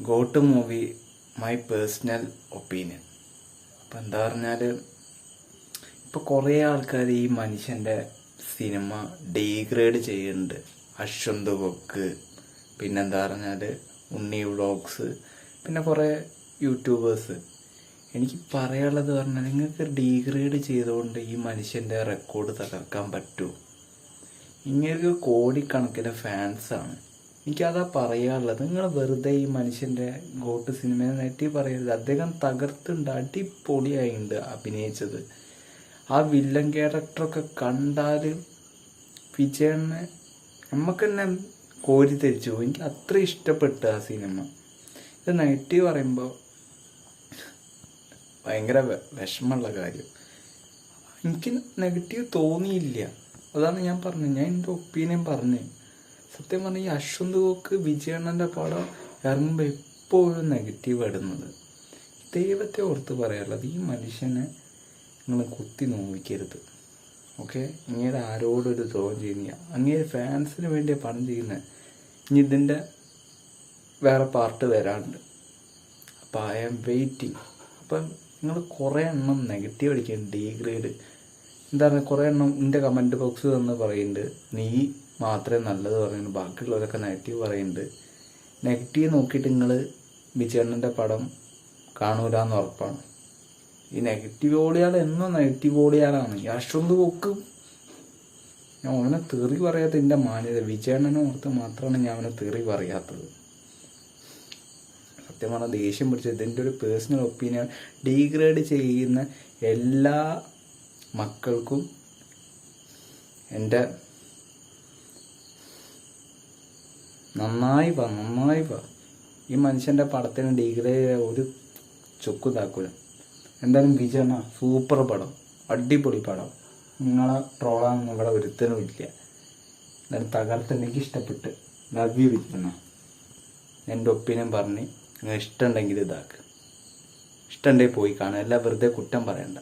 Got movie my personal opinion. അപ്പം എന്താ പറഞ്ഞാൽ, ഇപ്പോൾ കുറേ ആൾക്കാർ ഈ മനുഷ്യൻ്റെ സിനിമ ഡീഗ്രേഡ് ചെയ്യുന്നുണ്ട്. അശ്വന്ത് കൊക്ക്, പിന്നെന്താ പറഞ്ഞാൽ ഉണ്ണി വ്ളോഗ്സ്, പിന്നെ കുറേ യൂട്യൂബേഴ്സ്. എനിക്ക് പറയാനുള്ളത് പറഞ്ഞാൽ, നിങ്ങൾക്ക് ഡീഗ്രേഡ് ചെയ്തുകൊണ്ട് ഈ മനുഷ്യൻ്റെ റെക്കോർഡ് തകർക്കാൻ പറ്റുമോ? ഇങ്ങനെ കോടിക്കണക്കിന് ഫാൻസാണ്. എനിക്കതാ പറയാനുള്ളത്. നിങ്ങൾ വെറുതെ ഈ മനുഷ്യൻ്റെ ഗോട്ട് സിനിമയെ നെറ്റി പറയരുത്. അദ്ദേഹം തകർത്തുണ്ട്, അടിപൊളിയായിട്ടുണ്ട് അഭിനയിച്ചത്. ആ വില്ലൻ ക്യാരക്ടറൊക്കെ കണ്ടാൽ വിജയനെ നമുക്ക് തന്നെ കോരി തിരിച്ചു പോകും. എനിക്ക് അത്ര ഇഷ്ടപ്പെട്ടു ആ സിനിമ. ഇത് നെഗറ്റീവ് പറയുമ്പോൾ ഭയങ്കര വിഷമമുള്ള കാര്യം. എനിക്ക് നെഗറ്റീവ് തോന്നിയില്ല, അതാണ് ഞാൻ പറഞ്ഞത്. ഞാൻ എൻ്റെ ഒപ്പീനിയൻ പറഞ്ഞു. സത്യം പറഞ്ഞാൽ ഈ അശ്വന്ത് കോക്ക് വിജയണ്ണൻ്റെ പടം ഇറങ്ങുമ്പോൾ എപ്പോഴും നെഗറ്റീവ് ഇടുന്നത്. ദൈവത്തെ ഓർത്ത് പറയാനുള്ളത്, ഈ മനുഷ്യനെ നിങ്ങൾ കുത്തി നോവിക്കരുത്. ഓക്കെ, ഇങ്ങനെ ആരോടൊരു ദ്രോഹം ചെയ്യുന്നില്ല. അങ്ങനെ ഫാൻസിന് വേണ്ടിയ പണം ചെയ്യുന്നത്. ഇനി ഇതിൻ്റെ വേറെ പാർട്ട് വരാനുണ്ട്. അപ്പോൾ ഐ ആം വെയിറ്റിംഗ്. അപ്പം നിങ്ങൾ കുറേ എണ്ണം നെഗറ്റീവ് അടിക്കുന്നുണ്ട്, ഡീഗ്രേഡ്. എന്താണ് കുറേ എണ്ണം എൻ്റെ കമൻറ്റ് ബോക്സ് തന്ന് പറയുന്നുണ്ട് നീ മാത്രമേ നല്ലത് പറയുന്നുള്ളൂ, ബാക്കിയുള്ളവരൊക്കെ നെഗറ്റീവ് പറയുന്നുണ്ട്. നെഗറ്റീവ് നോക്കിയിട്ട് നിങ്ങൾ വിജയണ്ണൻ്റെ പടം കാണൂലെന്ന് ഉറപ്പാണ്. ഈ നെഗറ്റീവ് ഓടിയാൽ എന്നും നെഗറ്റീവ് ഓടിയാലാണ്. ഈ അശ്വന്ത് കൊക്ക് ഞാൻ അവനെ തെറി പറയാത്ത എൻ്റെ മാന്യത. വിജയണ്ണനെ ഓർത്ത് മാത്രമാണ് ഞാൻ അവനെ തെറി പറയാത്തത്. സത്യം പറഞ്ഞാൽ ദേഷ്യം പിടിച്ചത്. ഇതിൻ്റെ ഒരു പേഴ്സണൽ ഒപ്പീനിയൻ. ഡീഗ്രേഡ് ചെയ്യുന്ന എല്ലാ മക്കൾക്കും എൻ്റെ നന്നായി വാ. ഈ മനുഷ്യൻ്റെ പടത്തിന് ഡീഗ്രേഡ് ഒരു ചൊക്കുതാക്കൂല. എന്തായാലും വിജയണ്ണ സൂപ്പർ പടം, അടിപൊളി പടം. നിങ്ങളെ ട്രോളാണെന്ന് ഇവിടെ ഒരുത്തനും ഇല്ല. എന്തായാലും തകർത്ത് എനിക്ക് ഇഷ്ടപ്പെട്ട്. ലവ് യു വിജയണ്ണ. എൻ്റെ ഒപ്പീനിയൻ പറഞ്ഞ് നിങ്ങൾ ഇഷ്ടമുണ്ടെങ്കിൽ ഇതാക്കുക. ഇഷ്ടമുണ്ടെങ്കിൽ പോയി കാണുക. എല്ലാം വെറുതെ കുറ്റം പറയണ്ട.